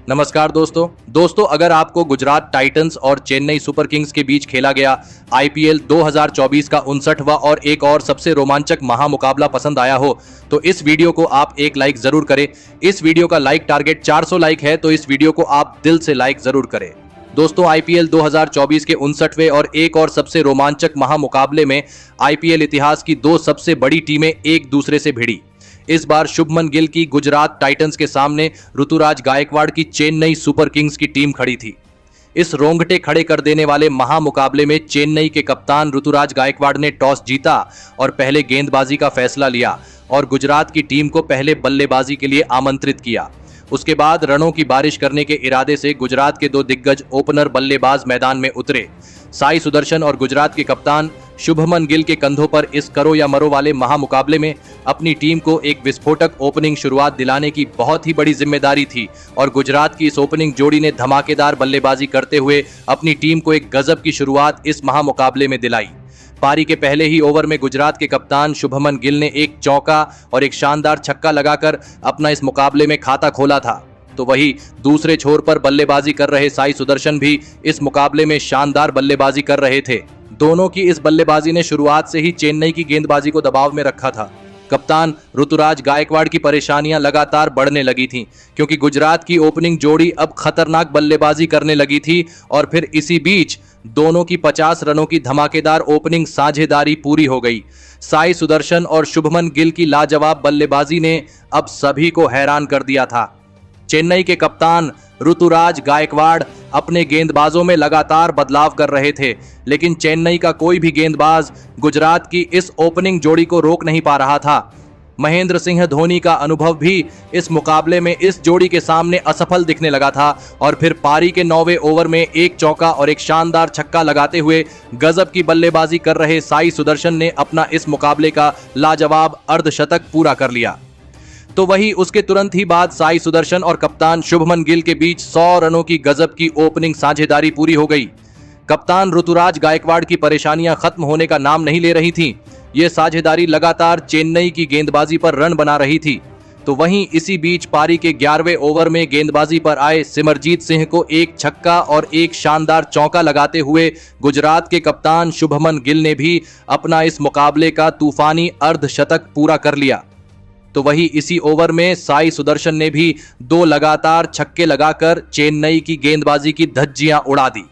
नमस्कार दोस्तों अगर आपको गुजरात टाइटंस और चेन्नई सुपर किंग्स के बीच खेला गया आईपीएल 2024 का 59वां और एक और सबसे रोमांचक महामुकाबला पसंद आया हो तो इस वीडियो को आप एक लाइक जरूर करें। इस वीडियो का लाइक टारगेट 400 लाइक है तो इस वीडियो को आप दिल से लाइक जरूर करें। दोस्तों आईपीएल 2024 के 59वें और एक और सबसे रोमांचक महामुकाबले में आईपीएल इतिहास की दो सबसे बड़ी टीमें एक दूसरे से भिड़ी। इस बार शुभमन गिल की गुजरात टाइटंस के सामने ऋतुराज गायकवाड़ की चेन्नई सुपर किंग्स की टीम खड़ी थी। इस रोंगटे खड़े कर देने वाले महामुकाबले में चेन्नई के कप्तान ऋतुराज गायकवाड़ ने टॉस जीता और पहले गेंदबाजी का फैसला लिया और गुजरात की टीम को पहले बल्लेबाजी के लिए आमंत्रित किया। उसके बाद रनों की बारिश करने के इरादे से गुजरात के दो दिग्गज ओपनर बल्लेबाज मैदान में उतरे। साई सुदर्शन और गुजरात के कप्तान शुभमन गिल के कंधों पर इस करो या मरो वाले महामुकाबले में अपनी टीम को एक विस्फोटक ओपनिंग शुरुआत दिलाने की बहुत ही बड़ी जिम्मेदारी थी और गुजरात की इस ओपनिंग जोड़ी ने धमाकेदार बल्लेबाजी करते हुए अपनी टीम को एक गजब की शुरुआत इस महामुकाबले में दिलाई। पारी के पहले ही ओवर में गुजरात के कप्तान शुभमन गिल ने एक चौका और एक शानदार छक्का लगाकर अपना इस मुकाबले में खाता खोला था। तो वही दूसरे छोर पर बल्लेबाजी कर रहे साई सुदर्शन भी इस मुकाबले में शानदार बल्लेबाजी कर रहे थे। दोनों की इस बल्लेबाजी ने शुरुआत से ही चेन्नई की गेंदबाजी को दबाव में रखा था। कप्तान ऋतुराज गायकवाड़ की परेशानियां लगातार बढ़ने लगी थीं क्योंकि गुजरात की ओपनिंग जोड़ी अब खतरनाक बल्लेबाजी करने लगी थी और फिर इसी बीच दोनों की 50 रनों की धमाकेदार ओपनिंग साझेदारी पूरी हो गई। साई सुदर्शन और शुभमन गिल की लाजवाब बल्लेबाजी ने अब सभी को हैरान कर दिया था। चेन्नई के कप्तान ऋतुराज गायकवाड़ अपने गेंदबाजों में लगातार बदलाव कर रहे थे, लेकिन चेन्नई का कोई भी गेंदबाज गुजरात की इस ओपनिंग जोड़ी को रोक नहीं पा रहा था। महेंद्र सिंह धोनी का अनुभव भी इस मुकाबले में इस जोड़ी के सामने असफल दिखने लगा था और फिर पारी के 9वें ओवर में एक चौका और एक शानदार छक्का लगाते हुए गजब की बल्लेबाजी कर रहे साई सुदर्शन ने अपना इस मुकाबले का लाजवाब अर्धशतक पूरा कर लिया। तो वही उसके तुरंत ही बाद साई सुदर्शन और कप्तान शुभमन गिल के बीच 100 रनों की गजब की ओपनिंग साझेदारी पूरी हो गई। कप्तान ऋतुराज गायकवाड़ की परेशानियां खत्म होने का नाम नहीं ले रही थीं। ये साझेदारी लगातार चेन्नई की गेंदबाजी पर रन बना रही थी। तो वहीं इसी बीच पारी के 11वें ओवर में गेंदबाजी पर आए सिमरजीत सिंह को एक छक्का और एक शानदार चौका लगाते हुए गुजरात के कप्तान शुभमन गिल ने भी अपना इस मुकाबले का तूफानी अर्धशतक पूरा कर लिया। तो वही इसी ओवर में साई सुदर्शन ने भी 2 लगातार छक्के लगाकर चेन्नई की गेंदबाजी की धज्जियां उड़ा दी।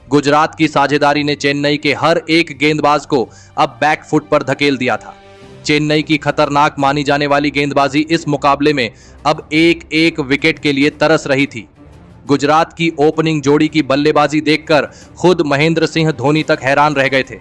गुजरात की साझेदारी ने चेन्नई के हर एक गेंदबाज को अब बैकफुट पर धकेल दिया था। चेन्नई की खतरनाक मानी जाने वाली गेंदबाजी इस मुकाबले में अब एक एक विकेट के लिए तरस रही थी। गुजरात की ओपनिंग जोड़ी की बल्लेबाजी देखकर खुद महेंद्र सिंह धोनी तक हैरान रह गए थे।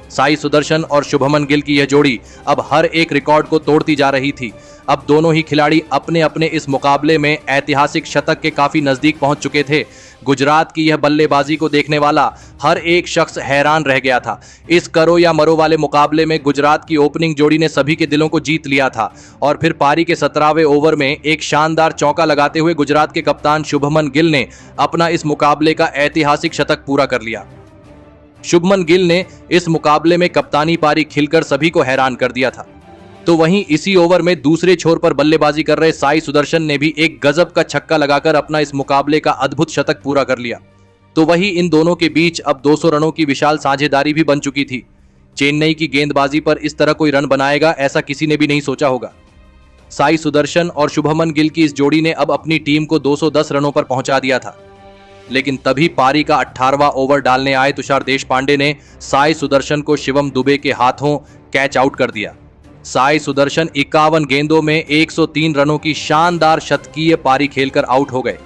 साई सुदर्शन और शुभमन गिल की यह जोड़ी अब हर एक रिकॉर्ड को तोड़ती जा रही थी। अब दोनों ही खिलाड़ी अपने अपने इस मुकाबले में ऐतिहासिक शतक के काफी नजदीक पहुंच चुके थे। गुजरात की यह बल्लेबाजी को देखने वाला हर एक शख्स हैरान रह गया था। इस करो या मरो वाले मुकाबले में गुजरात की ओपनिंग जोड़ी ने सभी के दिलों को जीत लिया था और फिर पारी के 17वें ओवर में एक शानदार चौका लगाते हुए गुजरात के कप्तान शुभमन गिल ने अपना इस मुकाबले का ऐतिहासिक शतक पूरा कर लिया। शुभमन गिल ने इस मुकाबले में कप्तानी पारी खिलकर सभी को हैरान कर दिया था। तो वहीं इसी ओवर में दूसरे छोर पर बल्लेबाजी कर रहे साई सुदर्शन ने भी एक गजब का छक्का लगाकर अपना इस मुकाबले का अद्भुत शतक पूरा कर लिया। तो वही इन दोनों के बीच अब 200 रनों की विशाल साझेदारी भी बन चुकी थी। चेन्नई की गेंदबाजी पर इस तरह कोई रन बनाएगा ऐसा किसी ने भी नहीं सोचा होगा। साई सुदर्शन और शुभमन गिल की इस जोड़ी ने अब अपनी टीम को 210 रनों पर पहुंचा दिया था, लेकिन तभी पारी का 18वां ओवर डालने आए तुषार देशपांडे ने साई सुदर्शन को शिवम दुबे के हाथों कैच आउट कर दिया। साई सुदर्शन 51 गेंदों में 103 रनों की शानदार शतकीय पारी खेलकर आउट हो गए।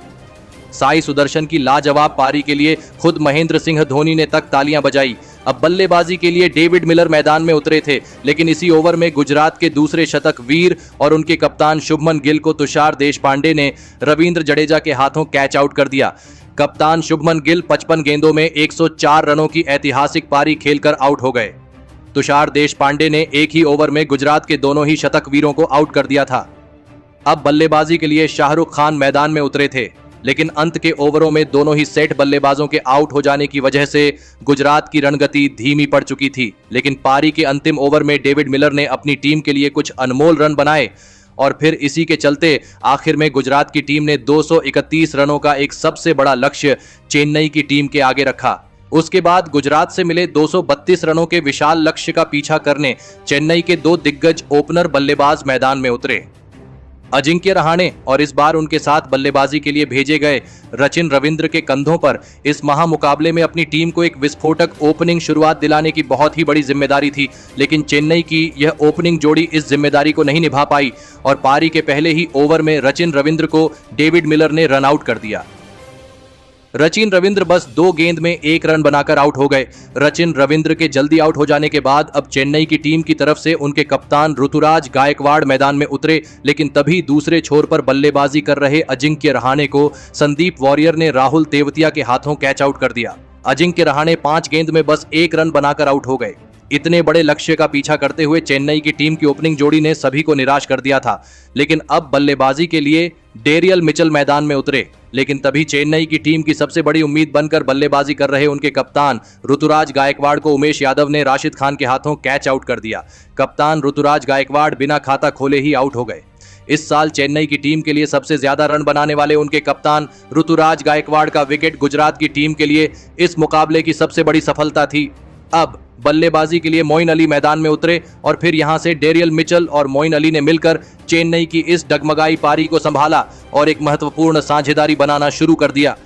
साई सुदर्शन की लाजवाब पारी के लिए खुद महेंद्र सिंह धोनी ने तक तालियां बजाई। अब बल्लेबाजी के लिए डेविड मिलर मैदान में उतरे थे, लेकिन इसी ओवर में गुजरात के दूसरे शतक वीर और उनके कप्तान शुभमन गिल को तुषार देशपांडे ने रविंद्र जडेजा के हाथों कैच आउट कर दिया। कप्तान शुभमन गिल 55 गेंदों में 104 रनों की ऐतिहासिक पारी खेलकर आउट हो गए। तुषार देशपांडे ने एक ही ओवर में गुजरात के दोनों ही शतक वीरों को आउट कर दिया था। अब बल्लेबाजी के लिए शाहरुख खान मैदान में उतरे थे, लेकिन अंत के ओवरों में दोनों ही सेट बल्लेबाजों के आउट हो जाने की वजह से गुजरात की रणगति धीमी पड़ चुकी थी। लेकिन पारी के अंतिम ओवर में डेविड मिलर ने अपनी टीम के लिए कुछ अनमोल रन बनाए और फिर इसी के चलते आखिर में गुजरात की टीम ने 231 रनों का एक सबसे बड़ा लक्ष्य चेन्नई की टीम के आगे रखा। उसके बाद गुजरात से मिले 232 रनों के विशाल लक्ष्य का पीछा करने चेन्नई के दो दिग्गज ओपनर बल्लेबाज मैदान में उतरे, अजिंक्य रहाणे और इस बार उनके साथ बल्लेबाजी के लिए भेजे गए रचिन रविंद्र के कंधों पर इस महामुकाबले में अपनी टीम को एक विस्फोटक ओपनिंग शुरुआत दिलाने की बहुत ही बड़ी जिम्मेदारी थी। लेकिन चेन्नई की यह ओपनिंग जोड़ी इस जिम्मेदारी को नहीं निभा पाई और पारी के पहले ही ओवर में रचिन रविंद्र को डेविड मिलर ने रन आउट कर दिया। रचिन रविंद्र बस 2 गेंद में 1 रन बनाकर आउट हो गए। रचिन रविंद्र के जल्दी आउट हो जाने के बाद अब चेन्नई की टीम की तरफ से उनके कप्तान ऋतुराज गायकवाड़ मैदान में उतरे, लेकिन तभी दूसरे छोर पर बल्लेबाजी कर रहे अजिंक्य रहाणे को संदीप वॉरियर ने राहुल तेवतिया के हाथों कैच आउट कर दिया। अजिंक्य रहाणे 5 गेंद में बस 1 रन बनाकर आउट हो गए। इतने बड़े लक्ष्य का पीछा करते हुए चेन्नई की टीम की ओपनिंग जोड़ी ने सभी को निराश कर दिया था। लेकिन अब बल्लेबाजी के लिए डेरियल मिचेल मैदान में उतरे, लेकिन तभी चेन्नई की टीम की सबसे बड़ी उम्मीद बनकर बल्लेबाजी कर रहे उनके कप्तान ऋतुराज गायकवाड़ को उमेश यादव ने राशिद खान के हाथों कैच आउट कर दिया। कप्तान ऋतुराज गायकवाड़ बिना खाता खोले ही आउट हो गए। इस साल चेन्नई की टीम के लिए सबसे ज्यादा रन बनाने वाले उनके कप्तान ऋतुराज गायकवाड़ का विकेट गुजरात की टीम के लिए इस मुकाबले की सबसे बड़ी सफलता थी। अब बल्लेबाजी के लिए मोइन अली मैदान में उतरे और फिर यहां से डेरियल मिचेल और मोइन अली ने मिलकर चेन्नई की इस डगमगाई पारी को संभाला और एक महत्वपूर्ण साझेदारी बनाना शुरू कर दिया।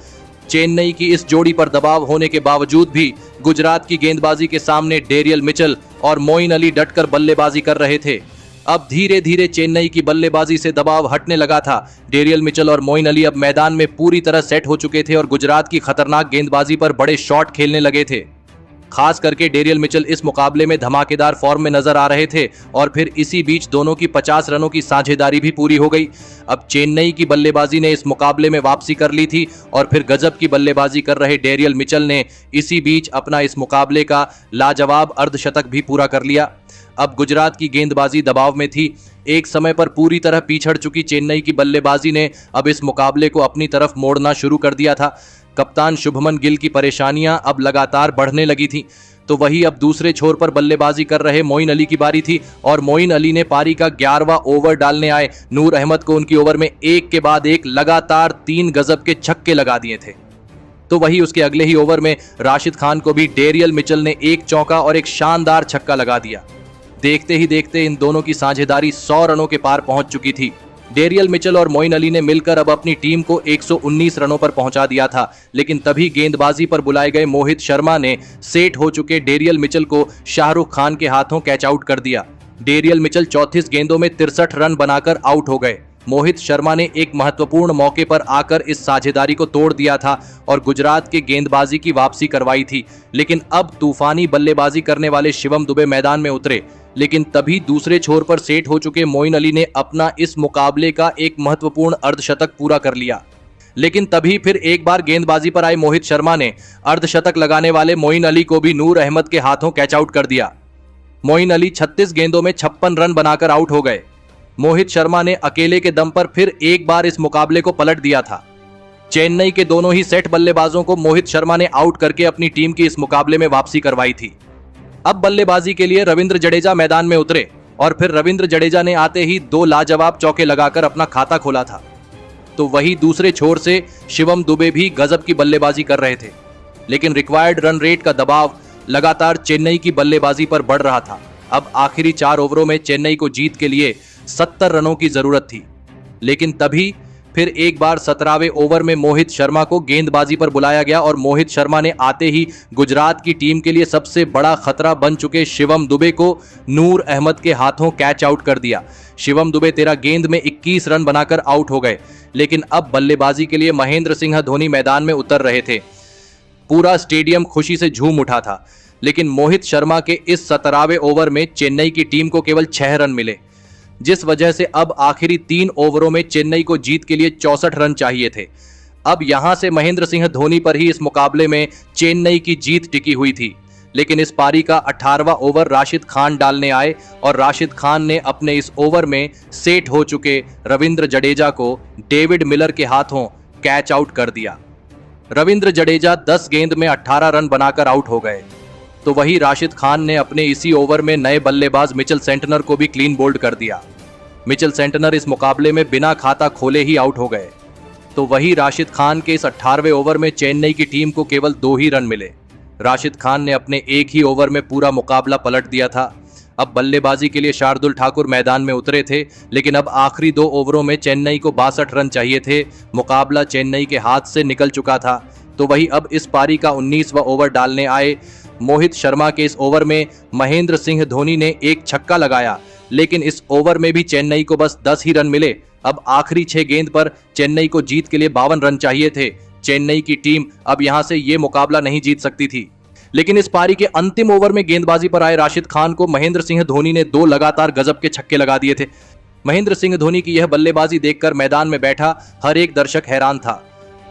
चेन्नई की इस जोड़ी पर दबाव होने के बावजूद भी गुजरात की गेंदबाजी के सामने डेरियल मिचेल और मोइन अली डटकर बल्लेबाजी कर रहे थे। अब धीरे धीरे चेन्नई की बल्लेबाजी से दबाव हटने लगा था। डेरियल मिचेल और मोइन अली अब मैदान में पूरी तरह सेट हो चुके थे और गुजरात की खतरनाक गेंदबाजी पर बड़े शॉट खेलने लगे थे। खास करके डेरियल मिचेल इस मुकाबले में धमाकेदार फॉर्म में नजर आ रहे थे और फिर इसी बीच दोनों की 50 रनों की साझेदारी भी पूरी हो गई। अब चेन्नई की बल्लेबाजी ने इस मुकाबले में वापसी कर ली थी और फिर गजब की बल्लेबाजी कर रहे डेरियल मिचेल ने इसी बीच अपना इस मुकाबले का लाजवाब अर्धशतक भी पूरा कर लिया। अब गुजरात की गेंदबाजी दबाव में थी। एक समय पर पूरी तरह पिछड़ चुकी चेन्नई की बल्लेबाजी ने अब इस मुकाबले को अपनी तरफ मोड़ना शुरू कर दिया था। कप्तान शुभमन गिल की परेशानियां अब लगातार बढ़ने लगी थी। तो वही अब दूसरे छोर पर बल्लेबाजी कर रहे मोइन अली की बारी थी और मोइन अली ने पारी का 11वां ओवर डालने आए नूर अहमद को उनकी ओवर में एक के बाद एक लगातार 3 गजब के छक्के लगा दिए थे। तो वही उसके अगले ही ओवर में राशिद खान को भी डेरियल मिचेल ने एक चौका और एक शानदार छक्का लगा दिया। देखते ही देखते इन दोनों की साझेदारी 100 रनों के पार पहुंच चुकी थी। डेरियल मिचेल और मोइन अली ने मिलकर अब अपनी टीम को 119 रनों पर पहुंचा दिया था। लेकिन तभी गेंदबाजी पर बुलाए गए मोहित शर्मा ने सेट हो चुके डेरियल मिचेल को शाहरुख खान के हाथों कैच आउट कर दिया। डेरियल मिचेल 34 गेंदों में 63 रन बनाकर आउट हो गए। मोहित शर्मा ने एक महत्वपूर्ण मौके पर आकर इस साझेदारी को तोड़ दिया था और गुजरात के गेंदबाजी की वापसी करवाई थी। लेकिन अब तूफानी बल्लेबाजी करने वाले शिवम दुबे मैदान में उतरे। लेकिन तभी दूसरे छोर पर सेट हो चुके मोइन अली ने अपना इस मुकाबले का एक महत्वपूर्ण अर्धशतक पूरा कर लिया। लेकिन तभी फिर एक बार गेंदबाजी पर आए मोहित शर्मा ने अर्धशतक लगाने वाले मोइन अली को भी नूर अहमद के हाथों कैच आउट कर दिया। मोइन अली 36 गेंदों में 56 रन बनाकर आउट हो गए। मोहित शर्मा ने अकेले के दम पर फिर एक बार इस मुकाबले को पलट दिया था। चेन्नई के दोनों ही सेट बल्लेबाजों को मोहित शर्मा ने आउट करके अपनी टीम की इस मुकाबले में वापसी करवाई थी। अब बल्लेबाजी के लिए रविंद्र जडेजा मैदान में उतरे और फिर रविंद्र जडेजा ने आते ही 2 लाजवाब चौके लगाकर अपना खाता खोला था। तो वही दूसरे छोर से शिवम दुबे भी गजब की बल्लेबाजी कर रहे थे। लेकिन रिक्वायर्ड रन रेट का दबाव लगातार चेन्नई की बल्लेबाजी पर बढ़ रहा था। अब आखिरी 4 ओवरों में चेन्नई को जीत के लिए 70 रनों की जरूरत थी। लेकिन तभी फिर एक बार 17वें ओवर में मोहित शर्मा को गेंदबाजी पर बुलाया गया और मोहित शर्मा ने आते ही गुजरात की टीम के लिए सबसे बड़ा खतरा बन चुके शिवम दुबे को नूर अहमद के हाथों कैच आउट कर दिया। शिवम दुबे 13 गेंद में 21 रन बनाकर आउट हो गए। लेकिन अब बल्लेबाजी के लिए महेंद्र सिंह धोनी मैदान में उतर रहे थे। पूरा स्टेडियम खुशी से झूम उठा था। लेकिन मोहित शर्मा के इस 17वें ओवर में चेन्नई की टीम को केवल 6 रन मिले, जिस वजह से अब आखिरी 3 ओवरों में चेन्नई को जीत के लिए 64 रन चाहिए थे। अब यहां से महेंद्र सिंह धोनी पर ही इस मुकाबले में चेन्नई की जीत टिकी हुई थी। लेकिन इस पारी का 18वां ओवर राशिद खान डालने आए और राशिद खान ने अपने इस ओवर में सेट हो चुके रविंद्र जडेजा को डेविड मिलर के हाथों कैच आउट कर दिया। रविंद्र जडेजा 10 गेंद में 18 रन बनाकर आउट हो गए। तो वही राशिद खान ने अपने इसी ओवर में नए बल्लेबाज मिचेल सेंटनर को भी क्लीन बोल्ड कर दिया। मिचेल सेंटनर इस मुकाबले में बिना खाता खोले ही आउट हो गए। तो वही राशिद खान के इस 18वें ओवर में चेन्नई की टीम को केवल 2 ही रन मिले। राशिद खान ने अपने एक ही ओवर में पूरा मुकाबला पलट दिया था। अब बल्लेबाजी के लिए शार्दुल ठाकुर मैदान में उतरे थे, लेकिन अब आखिरी 2 ओवरों में चेन्नई को 62 रन चाहिए थे। मुकाबला चेन्नई के हाथ से निकल चुका था। तो वही अब इस पारी का 19वां ओवर डालने आए मोहित शर्मा के इस ओवर में महेंद्र सिंह धोनी ने एक छक्का लगाया, लेकिन इस ओवर में भी चेन्नई को बस 10 ही रन मिले। अब आखिरी 6 गेंद पर चेन्नई को जीत के लिए 52 रन चाहिए थे। चेन्नई की टीम अब यहां से ये मुकाबला नहीं जीत सकती थी। लेकिन इस पारी के अंतिम ओवर में गेंदबाजी पर आए राशिद खान को महेंद्र सिंह धोनी ने 2 लगातार गजब के छक्के लगा दिए थे। महेंद्र सिंह धोनी की यह बल्लेबाजी देखकर मैदान में बैठा हर एक दर्शक हैरान था।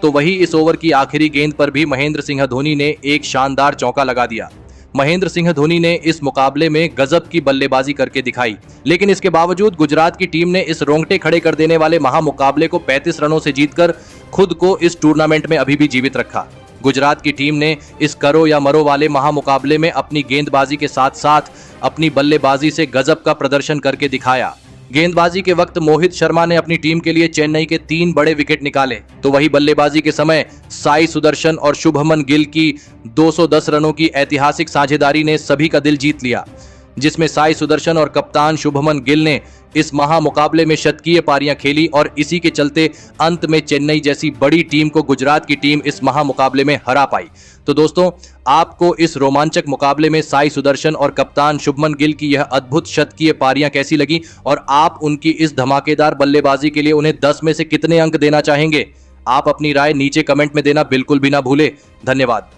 तो वही इस ओवर की आखिरी गेंद पर भी महेंद्र सिंह धोनी ने एक शानदार चौका लगा दिया। महेंद्र सिंह धोनी ने इस मुकाबले में गजब की बल्लेबाजी करके दिखाई, लेकिन इसके बावजूद गुजरात की टीम ने इस रोंगटे खड़े कर देने वाले महामुकाबले को 35 रनों से जीतकर खुद को इस टूर्नामेंट में अभी भी जीवित रखा। गुजरात की टीम ने इस करो या मरो वाले महामुकाबले में अपनी गेंदबाजी के साथ साथ अपनी बल्लेबाजी से गजब का प्रदर्शन करके दिखाया। गेंदबाजी के वक्त मोहित शर्मा ने अपनी टीम के लिए चेन्नई के 3 बड़े विकेट निकाले, तो वही बल्लेबाजी के समय साई सुदर्शन और शुभमन गिल की 210 रनों की ऐतिहासिक साझेदारी ने सभी का दिल जीत लिया, जिसमें साई सुदर्शन और कप्तान शुभमन गिल ने इस महामुकाबले में शतकीय पारियां खेली और इसी के चलते अंत में चेन्नई जैसी बड़ी टीम को गुजरात की टीम इस महामुकाबले में हरा पाई। तो दोस्तों, आपको इस रोमांचक मुकाबले में साई सुदर्शन और कप्तान शुभमन गिल की यह अद्भुत शतकीय पारियां कैसी लगी और आप उनकी इस धमाकेदार बल्लेबाजी के लिए उन्हें 10 में से कितने अंक देना चाहेंगे? आप अपनी राय नीचे कमेंट में देना बिल्कुल भी ना भूले। धन्यवाद।